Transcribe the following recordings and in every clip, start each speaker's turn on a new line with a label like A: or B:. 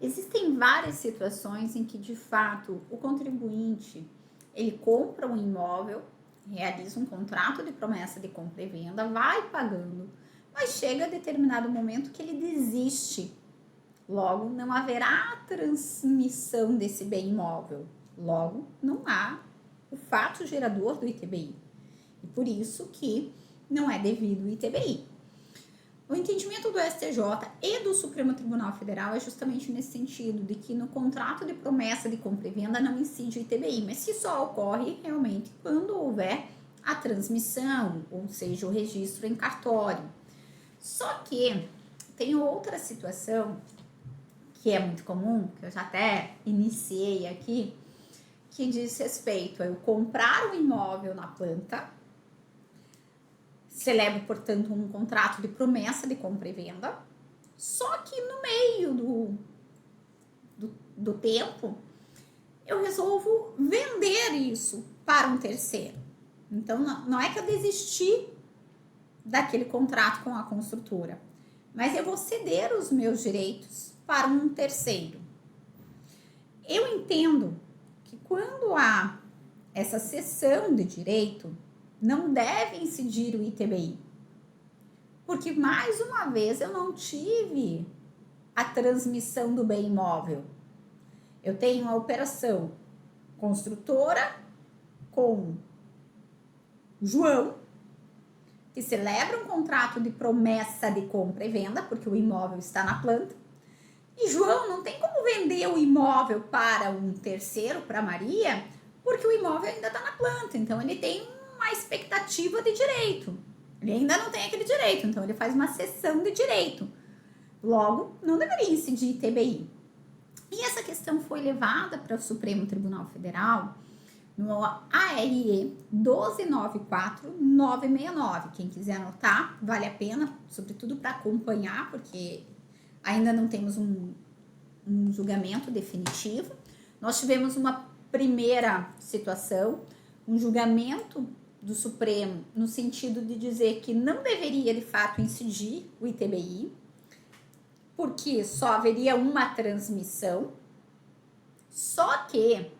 A: Existem várias situações em que, de fato, o contribuinte ele compra um imóvel, realiza um contrato de promessa de compra e venda, vai pagando, mas chega a determinado momento que ele desiste. Logo, não haverá transmissão desse bem imóvel. Logo, não há o fato gerador do ITBI. E por isso que não é devido o ITBI. O entendimento do STJ e do Supremo Tribunal Federal é justamente nesse sentido, de que no contrato de promessa de compra e venda não incide o ITBI, mas que só ocorre realmente quando houver a transmissão, ou seja, o registro em cartório. Só que tem outra situação que é muito comum, que eu já até iniciei aqui, que diz respeito a eu comprar um imóvel na planta, celebro, portanto, um contrato de promessa de compra e venda, só que no meio do tempo, eu resolvo vender isso para um terceiro. Então, não é que eu desisti daquele contrato com a construtora, mas eu vou ceder os meus direitos para um terceiro. Eu entendo que quando há essa cessão de direito, não deve incidir o ITBI, porque mais uma vez eu não tive a transmissão do bem imóvel. Eu tenho a operação construtora com João, que celebra um contrato de promessa de compra e venda, porque o imóvel está na planta, e João não tem como vender o imóvel para um terceiro, para Maria, porque o imóvel ainda está na planta, então ele tem uma expectativa de direito. Ele ainda não tem aquele direito, então ele faz uma cessão de direito. Logo, não deveria incidir ITBI. E essa questão foi levada para o Supremo Tribunal Federal no ARE 1294969. Quem quiser anotar, vale a pena, sobretudo para acompanhar, porque ainda não temos um julgamento definitivo. Nós tivemos uma primeira situação, um julgamento do Supremo, no sentido de dizer que não deveria, de fato, incidir o ITBI, porque só haveria uma transmissão. Só que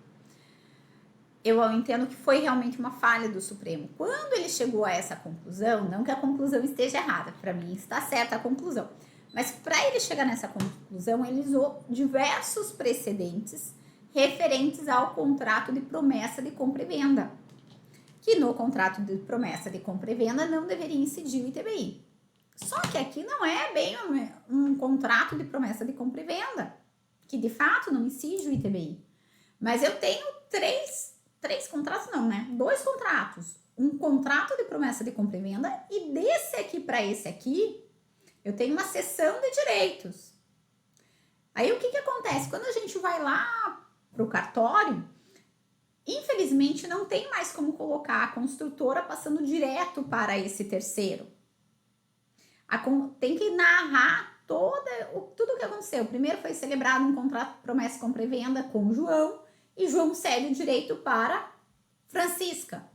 A: eu entendo que foi realmente uma falha do Supremo. Quando ele chegou a essa conclusão, não que a conclusão esteja errada, para mim está certa a conclusão, mas para ele chegar nessa conclusão, ele usou diversos precedentes referentes ao contrato de promessa de compra e venda, que no contrato de promessa de compra e venda não deveria incidir o ITBI. Só que aqui não é bem um contrato de promessa de compra e venda, que de fato não incide o ITBI. Mas eu tenho três contratos não, né? 2 contratos. Um contrato de promessa de compra e venda, e desse aqui para esse aqui, eu tenho uma cessão de direitos. Aí o que acontece? Quando a gente vai lá pro cartório, infelizmente não tem mais como colocar a construtora passando direto para esse terceiro. Tem que narrar tudo o que aconteceu. Primeiro foi celebrado um contrato de promessa, compra e venda com o João, e João cede o direito para Francisca.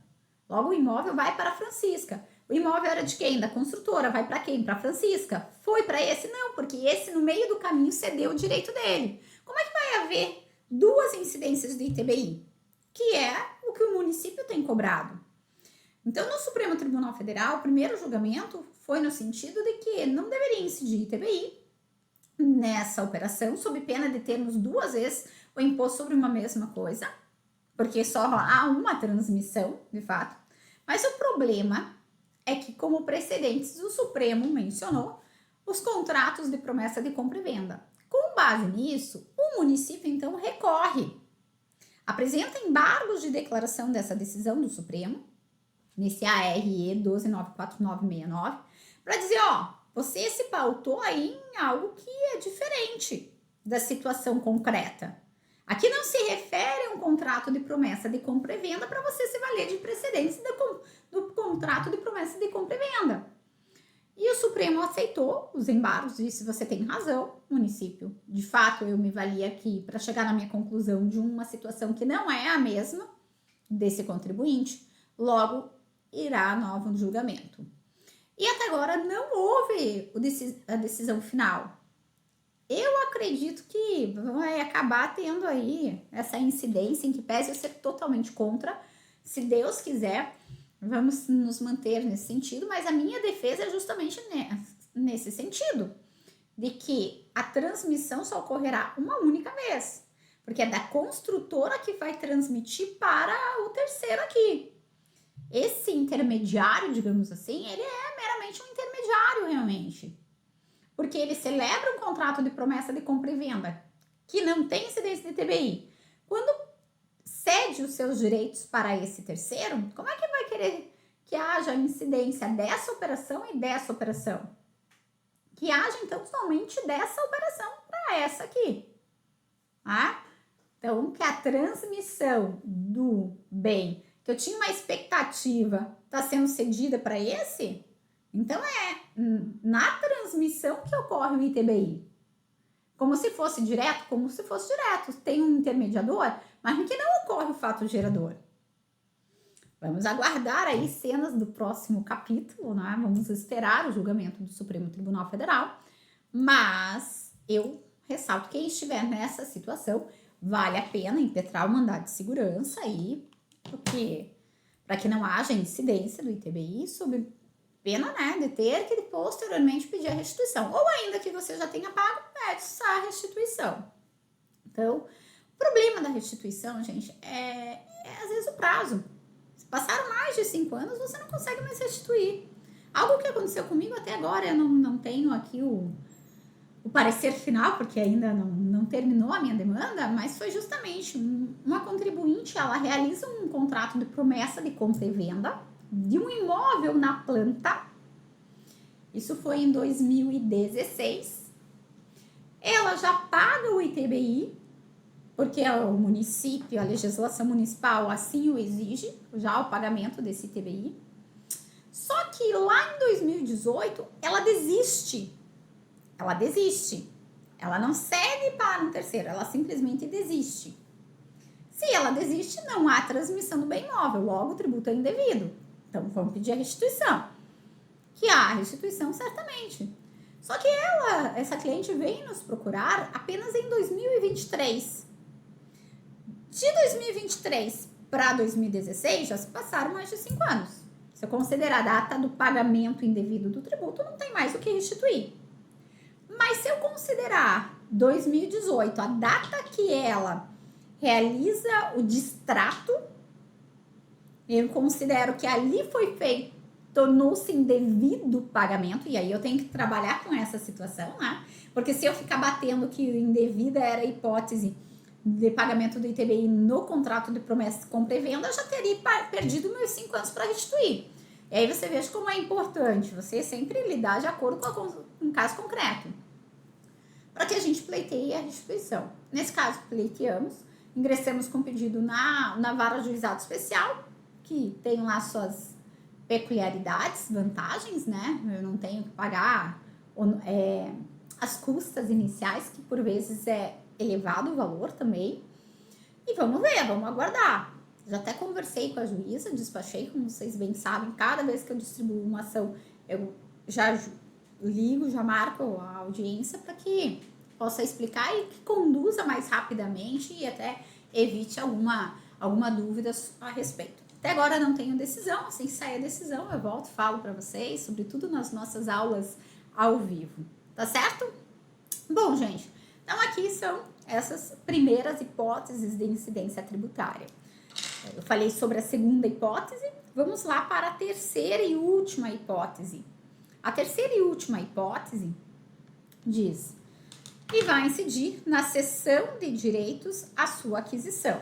A: Logo o imóvel vai para Francisca. O imóvel era de quem? Da construtora. Vai para quem? Para Francisca. Foi para esse? Não, porque esse no meio do caminho cedeu o direito dele. Como é que vai haver 2 incidências de ITBI? Que é o que o município tem cobrado. Então, no Supremo Tribunal Federal, o primeiro julgamento foi no sentido de que não deveria incidir ITBI nessa operação, sob pena de termos 2 vezes o imposto sobre uma mesma coisa, porque só há uma transmissão, de fato. Mas o problema é que, como precedentes, o Supremo mencionou os contratos de promessa de compra e venda. Com base nisso, o município, então, recorre, apresenta embargos de declaração dessa decisão do Supremo, nesse ARE 1294969, para dizer, você se pautou aí em algo que é diferente da situação concreta. Aqui não se refere a um contrato de promessa de compra e venda para você se valer de precedentes do contrato de promessa de compra e venda. E o Supremo aceitou os embargos, disse, você tem razão, município. De fato, eu me vali aqui para chegar na minha conclusão de uma situação que não é a mesma desse contribuinte, logo irá novo julgamento. E até agora não houve a decisão final. eu acredito que vai acabar tendo aí essa incidência, em que pese eu ser totalmente contra. Se Deus quiser, vamos nos manter nesse sentido, mas a minha defesa é justamente nesse sentido, de que a transmissão só ocorrerá uma única vez, porque é da construtora que vai transmitir para o terceiro aqui. Esse intermediário, digamos assim, ele é meramente um intermediário realmente, porque ele celebra um contrato de promessa de compra e venda que não tem incidência de TBI. Quando cede os seus direitos para esse terceiro, como é que vai querer que haja incidência dessa operação e dessa operação? Que haja, então, somente dessa operação para essa aqui. Tá? Então, que a transmissão do bem, que eu tinha uma expectativa, está sendo cedida para esse, então é na transmissão que ocorre o ITBI. Como se fosse direto, Tem um intermediador, mas que não ocorre o fato gerador. Vamos aguardar aí cenas do próximo capítulo, né? Vamos esperar o julgamento do Supremo Tribunal Federal, mas eu ressalto que quem estiver nessa situação, vale a pena impetrar o mandado de segurança aí, porque para que não haja incidência do ITBI sob pena, né, de ter que posteriormente pedir a restituição, ou ainda que você já tenha pago, pede a restituição. Então, o problema da restituição, gente, é às vezes o prazo. Se passaram mais de 5 anos, você não consegue mais restituir. Algo que aconteceu comigo até agora, eu não tenho aqui o parecer final, porque ainda não terminou a minha demanda, mas foi justamente uma contribuinte, ela realiza um contrato de promessa de compra e venda de um imóvel na planta. Isso foi em 2016. Ela já paga o ITBI, porque o município, a legislação municipal assim o exige, já o pagamento desse ITBI. Só que lá em 2018, ela desiste. Ela não cede para um terceiro, ela simplesmente desiste. Se ela desiste, não há transmissão do bem imóvel, logo o tributo é indevido. Então, vamos pedir a restituição. Que há restituição, certamente. Só que essa cliente veio nos procurar apenas em 2023. De 2023 para 2016, já se passaram mais de 5 anos. Se eu considerar a data do pagamento indevido do tributo, não tem mais o que restituir. Mas se eu considerar 2018, a data que ela realiza o distrato, eu considero que ali foi feito, tornou-se indevido o pagamento, e aí eu tenho que trabalhar com essa situação, né? Porque se eu ficar batendo que indevida era a hipótese de pagamento do ITBI no contrato de promessa de compra e venda, eu já teria perdido meus 5 anos para restituir. E aí você veja como é importante você sempre lidar de acordo com um caso concreto, para que a gente pleiteie a restituição. Nesse caso, pleiteamos, ingressamos com pedido na vara juizado especial, que tem lá suas peculiaridades, vantagens, né? Eu não tenho que pagar as custas iniciais, que por vezes é elevado o valor também. E vamos ver, vamos aguardar. Já até conversei com a juíza, despachei, como vocês bem sabem, cada vez que eu distribuo uma ação, eu já ligo, já marco a audiência para que possa explicar e que conduza mais rapidamente e até evite alguma dúvida a respeito. Até agora não tenho decisão, assim que sair a decisão eu volto e falo para vocês, sobretudo nas nossas aulas ao vivo, tá certo? Bom, gente, então aqui são essas primeiras hipóteses de incidência tributária. Eu falei sobre a segunda hipótese, vamos lá para a terceira e última hipótese. A terceira e última hipótese diz que vai incidir na cessão de direitos à sua aquisição.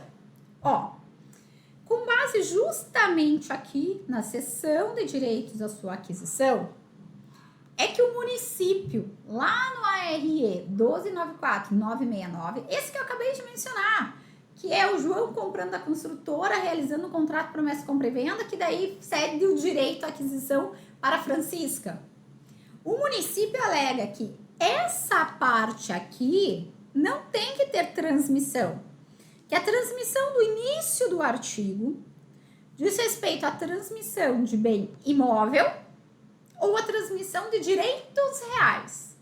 A: Com base justamente aqui na cessão de direitos à sua aquisição, é que o município, lá no ARE 1294969, esse que eu acabei de mencionar, que é o João comprando a construtora, realizando um contrato de promessa, compra e venda, que daí cede o direito à aquisição para a Francisca. O município alega que essa parte aqui não tem que ter transmissão, que a transmissão do início do artigo diz respeito à transmissão de bem imóvel ou a transmissão de direitos reais.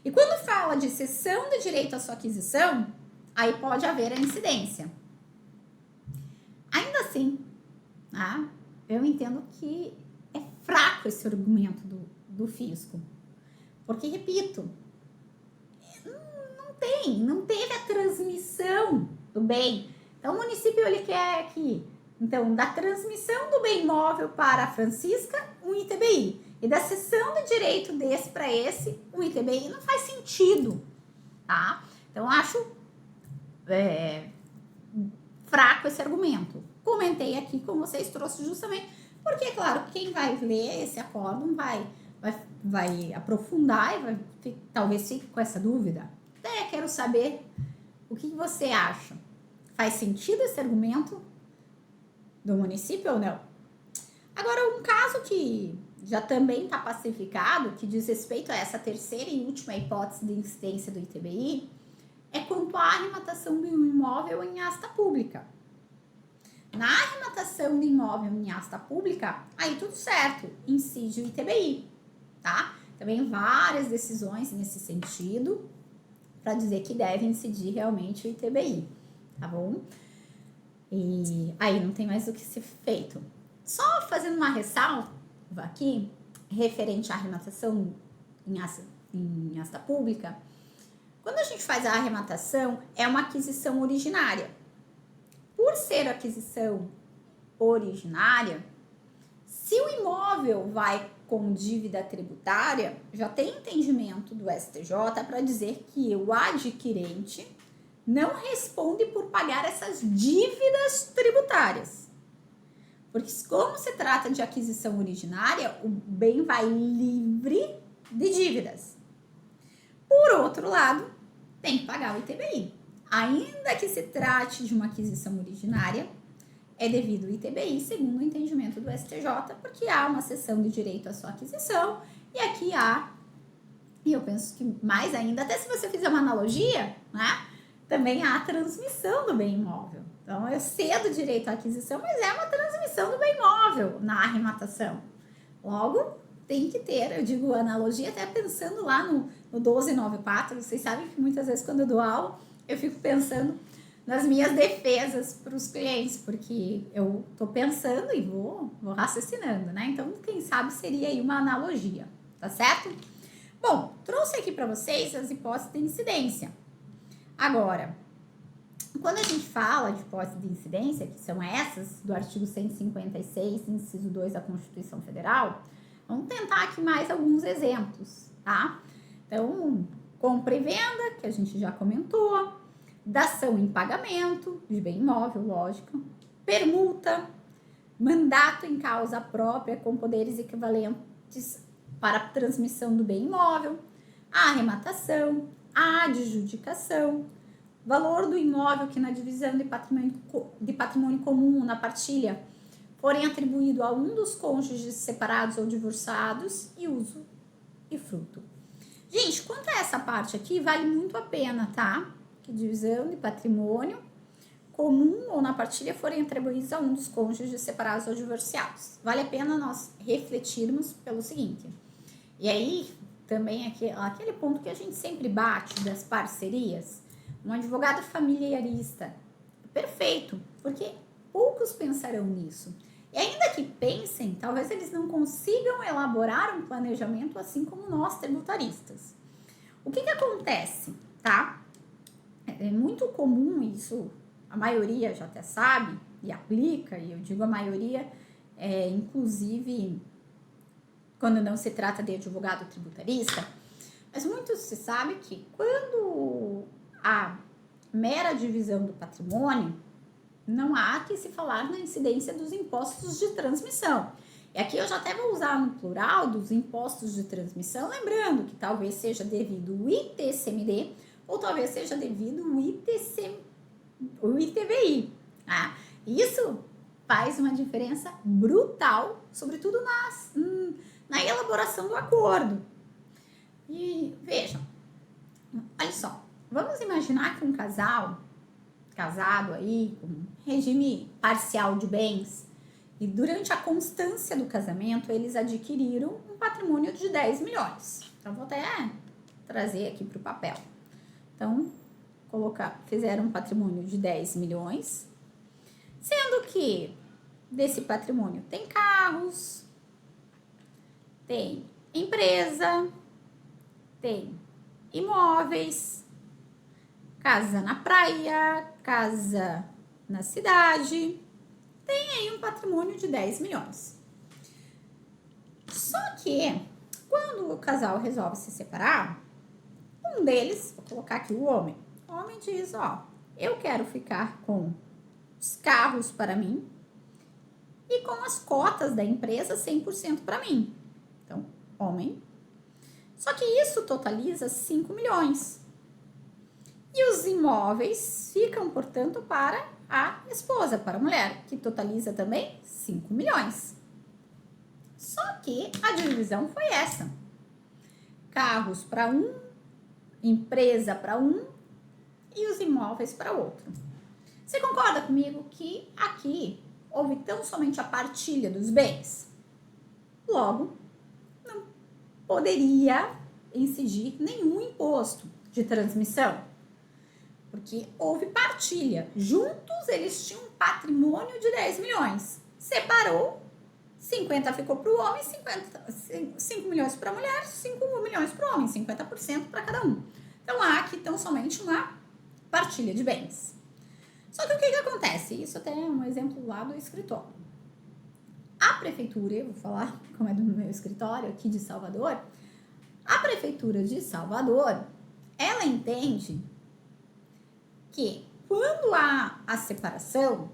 A: E quando fala de cessão de direito à sua aquisição, aí pode haver a incidência. Ainda assim, tá? Eu entendo que é fraco esse argumento do fisco. Porque, repito, não teve a transmissão do bem. Então, o município ele quer que, então, da transmissão do bem imóvel para a Francisca, um ITBI. E da cessão de direito desse para esse, um ITBI. Não faz sentido, tá? Então, acho fraco esse argumento. Comentei aqui com vocês, trouxe justamente porque, claro, quem vai ler esse acórdão vai aprofundar e talvez fique com essa dúvida. Até quero saber o que você acha. Faz sentido esse argumento do município ou não? Agora, um caso que já também está pacificado, que diz respeito a essa terceira e última hipótese de incidência do ITBI, é quanto à arrematação do imóvel em asta pública. Na arrematação do imóvel em asta pública, aí tudo certo, incide o ITBI, tá? Também várias decisões nesse sentido, para dizer que deve incidir realmente o ITBI, tá bom? E aí não tem mais o que ser feito. Só fazendo uma ressalva aqui, referente à arrematação em asta pública, quando a gente faz a arrematação, é uma aquisição originária. Por ser aquisição originária, se o imóvel vai com dívida tributária, já tem entendimento do STJ para dizer que o adquirente não responde por pagar essas dívidas tributárias. Porque como se trata de aquisição originária, o bem vai livre de dívidas. Por outro lado, tem que pagar o ITBI. Ainda que se trate de uma aquisição originária, é devido o ITBI, segundo o entendimento do STJ, porque há uma cessão de direito à sua aquisição, e aqui há, e eu penso que mais ainda, até se você fizer uma analogia, né, também há a transmissão do bem imóvel. Então, eu cedo direito à aquisição, mas é uma transmissão do bem imóvel na arrematação. Logo, tem que ter, eu digo analogia até pensando lá no 1294, vocês sabem que muitas vezes quando eu dou aula, eu fico pensando nas minhas defesas para os clientes, porque eu tô pensando e vou raciocinando, né? Então, quem sabe seria aí uma analogia, tá certo? Bom, trouxe aqui para vocês as hipóteses de incidência. Agora, quando a gente fala de hipóteses de incidência, que são essas do artigo 156, inciso 2 da Constituição Federal, vamos tentar aqui mais alguns exemplos, tá? Então, compra e venda, que a gente já comentou, dação em pagamento de bem imóvel, lógico, permuta, mandato em causa própria com poderes equivalentes para a transmissão do bem imóvel, a arrematação, a adjudicação, valor do imóvel que na divisão de patrimônio comum ou na partilha forem atribuído a um dos cônjuges separados ou divorciados e uso e fruto. Gente, quanto a essa parte aqui, vale muito a pena, tá? Que divisão de patrimônio comum ou na partilha forem atribuídos a um dos cônjuges separados ou divorciados. Vale a pena nós refletirmos pelo seguinte. E aí, também aquele ponto que a gente sempre bate das parcerias, um advogado familiarista, perfeito, porque poucos pensarão nisso. E ainda que pensem, talvez eles não consigam elaborar um planejamento assim como nós, tributaristas. O que acontece, tá? É muito comum isso, a maioria já até sabe e aplica, e eu digo a maioria, inclusive quando não se trata de advogado tributarista, mas muito se sabe que quando há mera divisão do patrimônio, não há que se falar na incidência dos impostos de transmissão. E aqui eu já até vou usar no plural dos impostos de transmissão, lembrando que talvez seja devido o ITCMD ou talvez seja devido o ITBI. Tá? Isso faz uma diferença brutal, sobretudo na elaboração do acordo. E vejam, olha só, vamos imaginar que um casado aí, com regime parcial de bens, e durante a constância do casamento, eles adquiriram um patrimônio de 10 milhões. Então, vou até trazer aqui para o papel. Então, fizeram um patrimônio de 10 milhões, sendo que desse patrimônio tem carros, tem empresa, tem imóveis, casa na praia, casa na cidade, tem aí um patrimônio de 10 milhões. Só que, quando o casal resolve se separar, um deles, vou colocar aqui o homem diz, ó, eu quero ficar com os carros para mim e com as cotas da empresa 100% para mim. Então, homem. Só que isso totaliza 5 milhões. E os imóveis ficam, portanto, para a esposa, para a mulher, que totaliza também 5 milhões. Só que a divisão foi essa. Carros para um, empresa para um e os imóveis para outro. Você concorda comigo que aqui houve tão somente a partilha dos bens? Logo, não poderia incidir nenhum imposto de transmissão, porque houve partilha. Juntos eles tinham um patrimônio de 10 milhões. Separou, 50 ficou para o homem, 5 milhões para a mulher, 5 milhões para o homem, 50% para cada um. Então há aqui tão somente uma partilha de bens. Só que o que acontece? Isso até é um exemplo lá do escritório. A prefeitura, eu vou falar como é do meu escritório aqui de Salvador, a prefeitura de Salvador, ela entende que quando há a separação,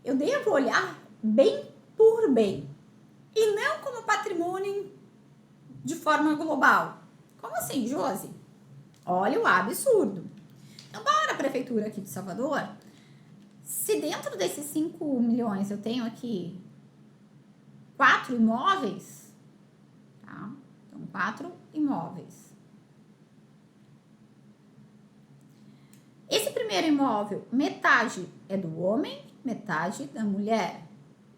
A: eu devo olhar bem por bem e não como patrimônio de forma global. Como assim, Josi? Olha o absurdo. Então, para a prefeitura aqui de Salvador, se dentro desses 5 milhões eu tenho aqui 4 imóveis, tá? Então, 4 imóveis. Esse primeiro imóvel, metade é do homem, metade da mulher.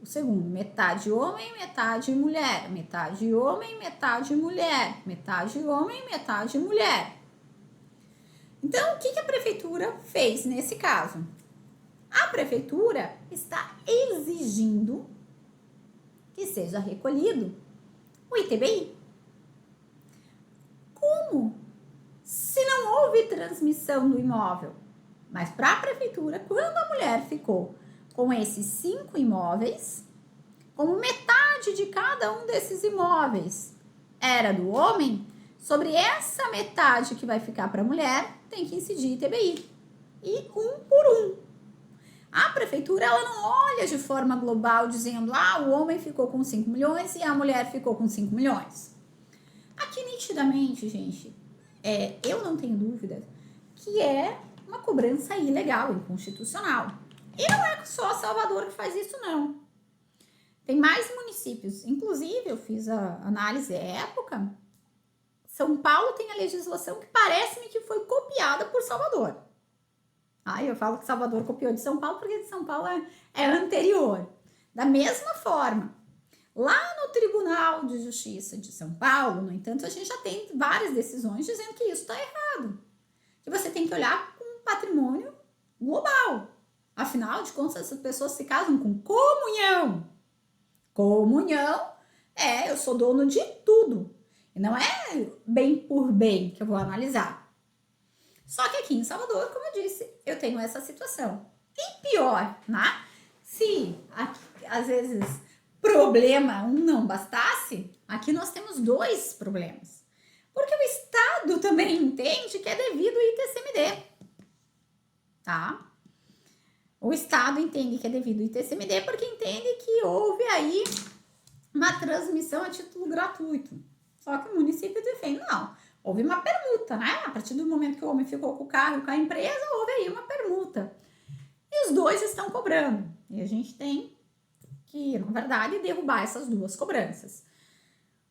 A: O segundo, metade homem, metade mulher. Metade homem, metade mulher. Metade homem, metade mulher. Então, o que a prefeitura fez nesse caso? A prefeitura está exigindo que seja recolhido o ITBI. Como? Se não houve transmissão do imóvel. Mas para a prefeitura, quando a mulher ficou com esses 5 imóveis, como metade de cada um desses imóveis era do homem, sobre essa metade que vai ficar para a mulher, tem que incidir ITBI. E um por um. A prefeitura, ela não olha de forma global dizendo, o homem ficou com 5 milhões e a mulher ficou com 5 milhões. Aqui, nitidamente, gente, eu não tenho dúvida que é uma cobrança ilegal, inconstitucional. E não é só Salvador que faz isso, não. Tem mais municípios. Inclusive, eu fiz a análise época. São Paulo tem a legislação que parece-me que foi copiada por Salvador. Eu falo que Salvador copiou de São Paulo porque de São Paulo é anterior. Da mesma forma, lá no Tribunal de Justiça de São Paulo, no entanto, a gente já tem várias decisões dizendo que isso está errado. Que você tem que olhar com um patrimônio global. Afinal de contas, essas pessoas se casam com comunhão. Comunhão eu sou dono de tudo. E não é bem por bem que eu vou analisar. Só que aqui em Salvador, como eu disse, eu tenho essa situação. E pior, né? Se às vezes problema um não bastasse, aqui nós temos 2 problemas. Porque o Estado também entende que é devido ao ITCMD. Tá? O Estado entende que é devido ao ITCMD porque entende que houve aí uma transmissão a título gratuito. Só que o município defende, não. Houve uma permuta, né? A partir do momento que o homem ficou com o carro e com a empresa, houve aí uma permuta. E os 2 estão cobrando. E a gente tem que, na verdade, derrubar essas 2 cobranças.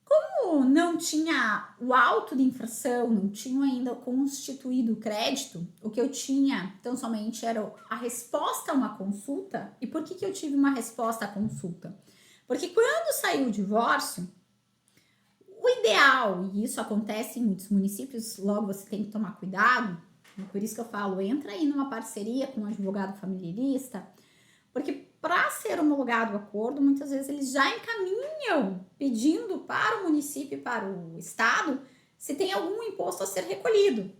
A: Como não tinha o auto de infração, não tinha ainda constituído o crédito, o que eu tinha, então, somente era a resposta a uma consulta. E por que eu tive uma resposta à consulta? Porque quando saiu o divórcio, O ideal, e isso acontece em muitos municípios, logo você tem que tomar cuidado, por isso que eu falo, entra aí numa parceria com um advogado familiarista, porque para ser homologado o acordo, muitas vezes eles já encaminham pedindo para o município e para o estado se tem algum imposto a ser recolhido,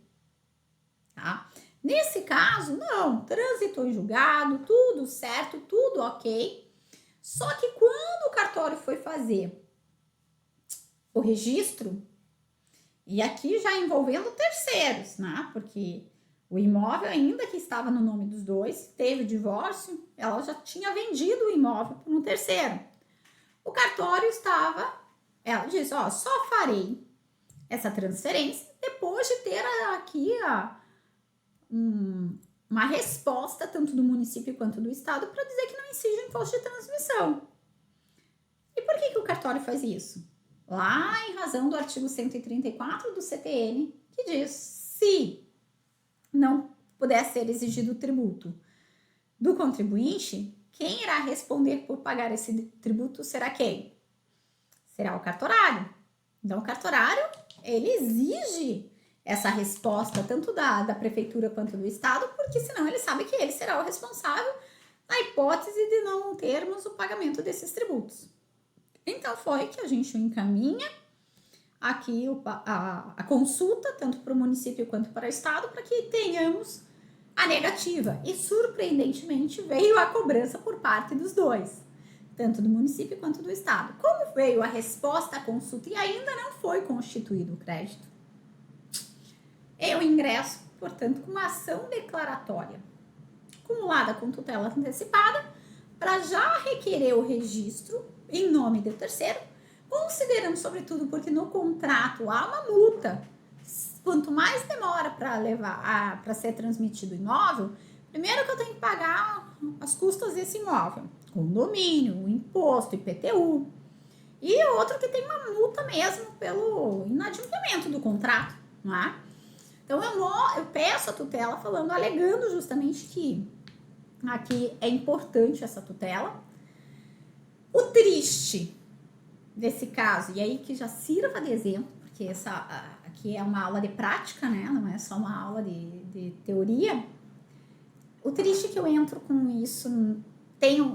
A: tá? Nesse caso, não, transitou em julgado, tudo certo, tudo ok. Só que quando o cartório foi fazer o registro, e aqui já envolvendo terceiros, né? Porque o imóvel, ainda que estava no nome dos dois, teve o divórcio, ela já tinha vendido o imóvel para um terceiro. O cartório ela disse, ó, só farei essa transferência depois de ter aqui uma resposta tanto do município quanto do estado para dizer que não incide o imposto de transmissão. E por que o cartório faz isso? Lá em razão do artigo 134 do CTN, que diz, se não puder ser exigido o tributo do contribuinte, quem irá responder por pagar esse tributo será quem? Será o cartorário. Então, o cartorário, ele exige essa resposta tanto da prefeitura quanto do estado, porque senão ele sabe que ele será o responsável na hipótese de não termos o pagamento desses tributos. Então, foi que a gente encaminha aqui a consulta, tanto para o município quanto para o estado, para que tenhamos a negativa. E, surpreendentemente, veio a cobrança por parte dos dois, tanto do município quanto do estado. Como veio a resposta à consulta e ainda não foi constituído o crédito, eu ingresso, portanto, com uma ação declaratória acumulada com tutela antecipada para já requerer o registro em nome do terceiro, considerando, sobretudo, porque no contrato há uma multa. Quanto mais demora para ser transmitido o imóvel, primeiro que eu tenho que pagar as custas desse imóvel, condomínio, o imposto, IPTU, e outro que tem uma multa mesmo pelo inadimplemento do contrato, não é? Então eu peço a tutela alegando justamente que aqui é importante essa tutela. O triste desse caso, e aí que já sirva de exemplo, porque aqui é uma aula de prática, né? Não é só uma aula de teoria. O triste é que eu entro com isso,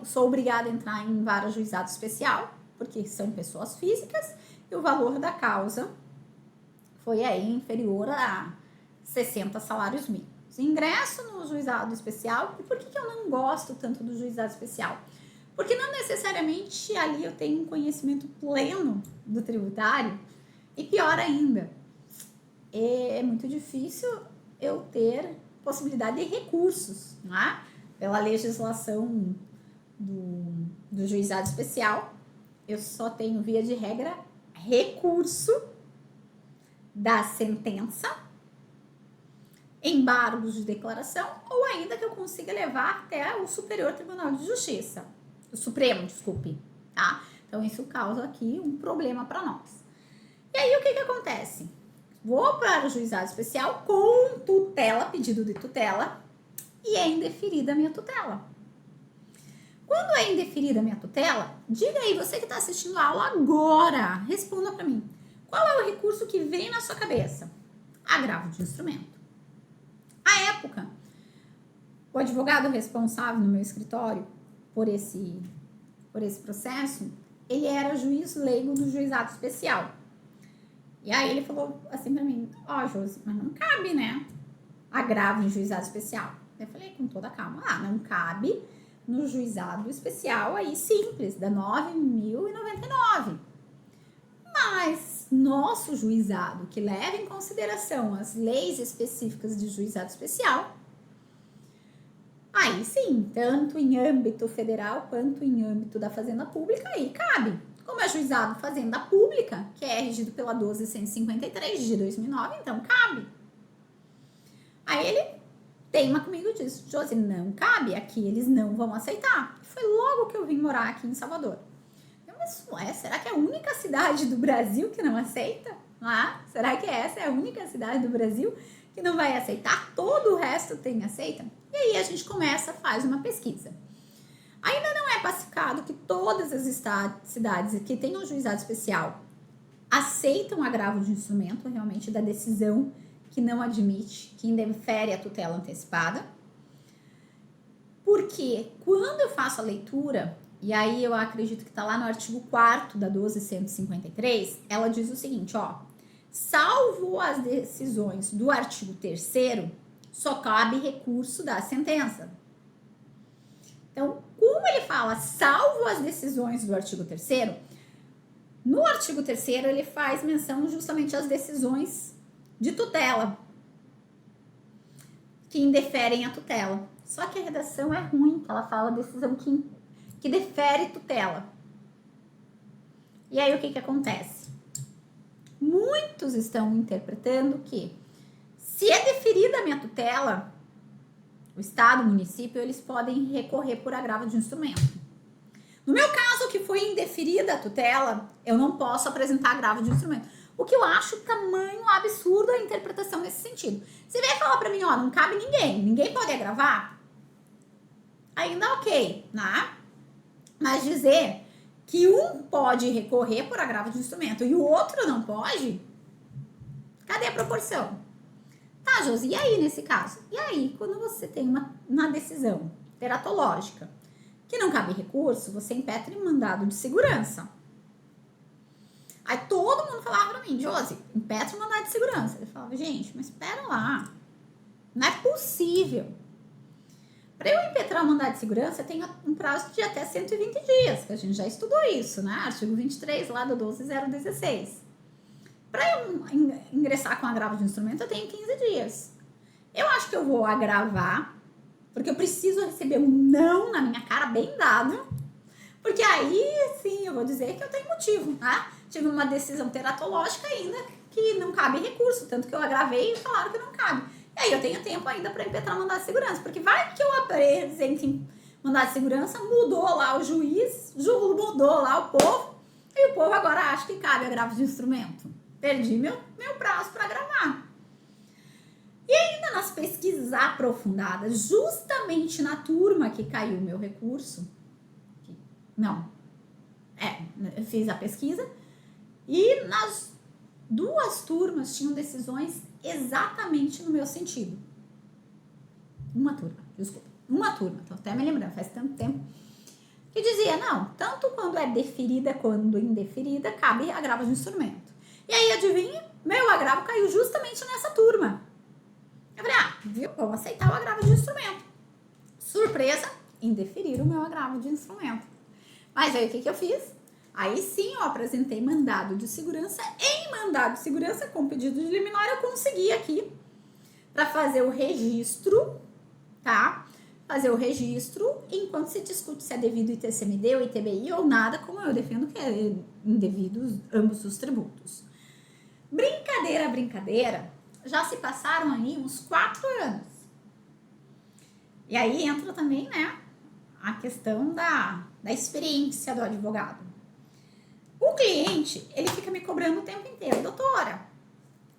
A: sou obrigada a entrar em vara juizado especial, porque são pessoas físicas, e o valor da causa foi aí inferior a 60 salários mínimos. Ingresso no juizado especial. E por que eu não gosto tanto do juizado especial? Porque não necessariamente ali eu tenho um conhecimento pleno do tributário, e pior ainda, é muito difícil eu ter possibilidade de recursos, né? Pela legislação do juizado especial, eu só tenho, via de regra, recurso da sentença, embargos de declaração, ou ainda que eu consiga levar até o Superior Tribunal de Justiça. O Supremo, desculpe, tá? Então, isso causa aqui um problema para nós. E aí, o que acontece? Vou para o juizado especial com tutela, pedido de tutela, e é indeferida a minha tutela. Quando é indeferida a minha tutela, diga aí, você que está assistindo a aula agora, responda para mim. Qual é o recurso que vem na sua cabeça? Agravo de instrumento. À época, o advogado responsável no meu escritório por esse processo, ele era juiz leigo do juizado especial. E aí ele falou assim pra mim, Josi, mas não cabe, né? Agravo em juizado especial. Eu falei com toda calma, não cabe no juizado especial aí simples, da 9.099. Mas nosso juizado, que leva em consideração as leis específicas de juizado especial, aí sim, tanto em âmbito federal quanto em âmbito da Fazenda Pública, aí cabe. Como é juizado Fazenda Pública, que é regido pela 12.153 de 2009, então cabe. Aí ele teima comigo e diz, Josi, não cabe, aqui eles não vão aceitar. Foi logo que eu vim morar aqui em Salvador. Mas será que é a única cidade do Brasil que não aceita? Será que essa é a única cidade do Brasil que não vai aceitar? Todo o resto tem aceita? E aí a gente faz uma pesquisa. Ainda não é pacificado que todas as cidades que tenham juizado especial aceitam agravo de instrumento, realmente, da decisão que não admite, que indefere a tutela antecipada. Porque quando eu faço a leitura, e aí eu acredito que está lá no artigo 4º da 12.153, ela diz o seguinte, ó, salvo as decisões do artigo 3º, só cabe recurso da sentença. Então, como ele fala salvo as decisões do artigo 3º, no artigo 3º ele faz menção justamente às decisões de tutela, que indeferem a tutela. Só que a redação é ruim, que ela fala decisão que defere tutela. E aí o que acontece? Muitos estão interpretando que se é deferida a minha tutela, o Estado, o município, eles podem recorrer por agravo de instrumento. No meu caso, que foi indeferida a tutela, eu não posso apresentar agravo de instrumento. O que eu acho tamanho absurdo a interpretação nesse sentido. Você vem falar pra mim, ó, não cabe ninguém pode agravar? Ainda ok, né? Mas dizer que um pode recorrer por agravo de instrumento e o outro não pode, cadê a proporção? Tá, Josi, e aí nesse caso? E aí, quando você tem uma decisão teratológica que não cabe recurso, você impetra em mandado de segurança. Aí todo mundo falava pra mim, Josi, impetra em mandado de segurança. Eu falava, gente, mas espera lá, não é possível. Para eu impetrar o mandado de segurança, eu tenho um prazo de até 120 dias, que a gente já estudou isso, né? Artigo 23 lá do 12.016. Para eu ingressar com agravo de instrumento, eu tenho 15 dias. Eu acho que eu vou agravar, porque eu preciso receber um não na minha cara bem dado, porque aí sim eu vou dizer que eu tenho motivo, né? Tive uma decisão teratológica ainda que não cabe recurso, tanto que eu agravei e falaram que não cabe. E aí eu tenho tempo ainda para impetrar mandado de segurança, porque vai que eu apresente mandado de segurança, mudou lá o juiz, mudou lá o povo, e o povo agora acha que cabe agravo de instrumento. Perdi meu prazo para gravar. E ainda nas pesquisas aprofundadas, justamente na turma que caiu o meu recurso, eu fiz a pesquisa, e nas 2 turmas tinham decisões exatamente no meu sentido. Uma turma, tô até me lembrando, faz tanto tempo, que dizia, não, tanto quando é deferida quanto indeferida, cabe agravo de instrumento. E aí, adivinha? Meu agravo caiu justamente nessa turma. Eu falei, viu? Vamos aceitar o agravo de instrumento. Surpresa, indeferir o meu agravo de instrumento. Mas aí, o que eu fiz? Aí sim, eu apresentei mandado de segurança. Em mandado de segurança, com pedido de liminar, eu consegui aqui para fazer o registro, tá? Fazer o registro, enquanto se discute se é devido ITCMD ou ITBI ou nada, como eu defendo que é indevidos ambos os tributos. Brincadeira, já se passaram aí uns 4 anos. E aí entra também, né, a questão da experiência do advogado. O cliente, ele fica me cobrando o tempo inteiro, doutora,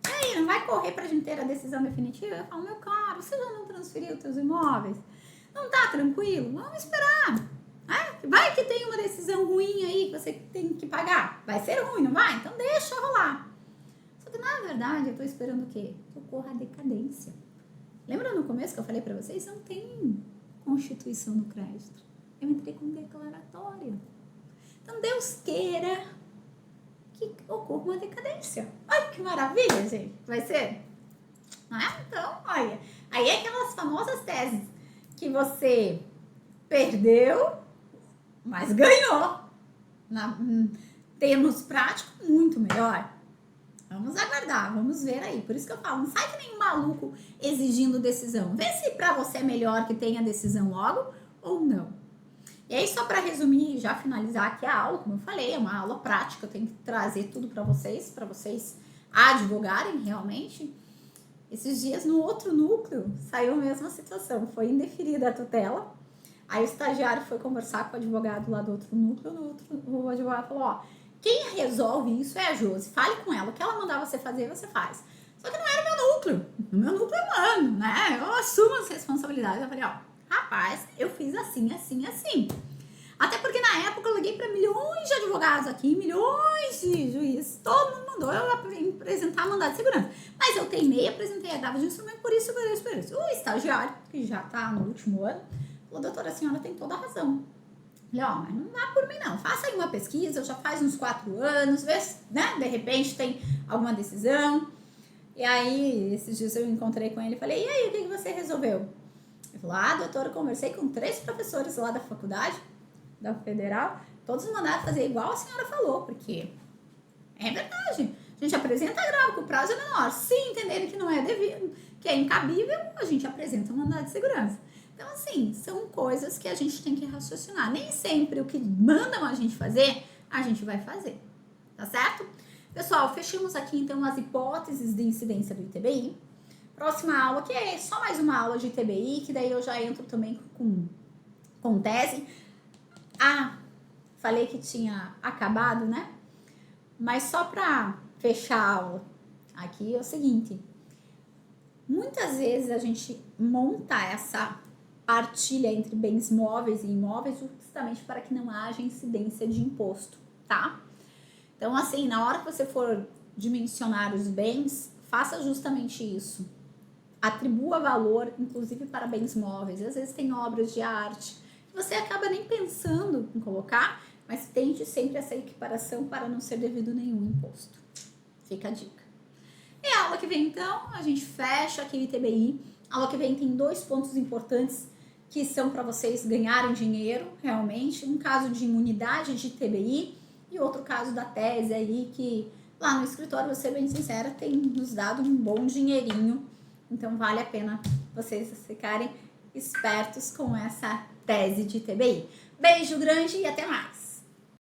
A: aí não vai correr pra gente ter a decisão definitiva? Eu falo, meu caro, você já não transferiu os teus imóveis? Não tá tranquilo? Vamos esperar. Vai que tem uma decisão ruim aí que você tem que pagar. Vai ser ruim, não vai? Então deixa rolar. Só que na verdade eu tô esperando o quê? Que ocorra a decadência. Lembra no começo que eu falei pra vocês? Não tem constituição do crédito. Eu entrei com declaratória. Então, Deus queira que ocorra uma decadência. Olha que maravilha, gente. Vai ser? Não é? Então, olha. Aí é aquelas famosas teses que você perdeu, mas ganhou. Termos práticos, muito melhor. Vamos aguardar, vamos ver aí. Por isso que eu falo, não sai que nem um maluco exigindo decisão. Vê se pra você é melhor que tenha decisão logo ou não. E aí, só para resumir e já finalizar aqui a aula, como eu falei, é uma aula prática, eu tenho que trazer tudo para vocês advogarem realmente. Esses dias, no outro núcleo, saiu a mesma situação, foi indeferida a tutela, aí o estagiário foi conversar com o advogado lá do outro núcleo, o advogado falou, ó, quem resolve isso é a Josi, fale com ela, o que ela mandar você fazer, você faz. Só que não era o meu núcleo, o meu núcleo é humano, né, eu assumo as responsabilidades, eu falei, ó, rapaz, eu fiz assim. Até porque na época eu liguei para milhões de advogados aqui, milhões de juízes, todo mundo mandou eu apresentar mandado de segurança. Mas eu teimei, apresentei a dava de instrumento por isso. O estagiário, que já tá no último ano, falou, doutora, a senhora tem toda a razão. Falei, ó, mas não dá por mim não, faça aí uma pesquisa, já faz uns 4 anos, vê se, né, de repente tem alguma decisão. E aí, esses dias eu encontrei com ele e falei, e aí, o que você resolveu? Ele falou, doutora, eu conversei com 3 professores lá da faculdade, da Federal, todos mandaram fazer igual a senhora falou, porque é verdade. A gente apresenta grave, que o prazo é menor. Se entenderem que não é devido, que é incabível, a gente apresenta um mandado de segurança. Então, assim, são coisas que a gente tem que raciocinar. Nem sempre o que mandam a gente vai fazer. Tá certo? Pessoal, fechamos aqui, então, as hipóteses de incidência do ITBI. Próxima aula, que é só mais uma aula de ITBI, que daí eu já entro também com tese. Falei que tinha acabado, né? Mas só para fechar a aula, aqui é o seguinte. Muitas vezes a gente monta essa partilha entre bens móveis e imóveis justamente para que não haja incidência de imposto, tá? Então, assim, na hora que você for dimensionar os bens, faça justamente isso. Atribua valor, inclusive para bens móveis. Às vezes tem obras de arte que você acaba nem pensando em colocar, mas tente sempre essa equiparação para não ser devido nenhum imposto. Fica a dica. E a aula que vem, então, a gente fecha aqui o ITBI. A aula que vem tem 2 pontos importantes que são para vocês ganharem dinheiro, realmente. Um caso de imunidade de ITBI e outro caso da tese aí, que lá no escritório, vou ser bem sincera, tem nos dado um bom dinheirinho. Então, vale a pena vocês ficarem espertos com essa tese de ITBI. Beijo grande e até mais!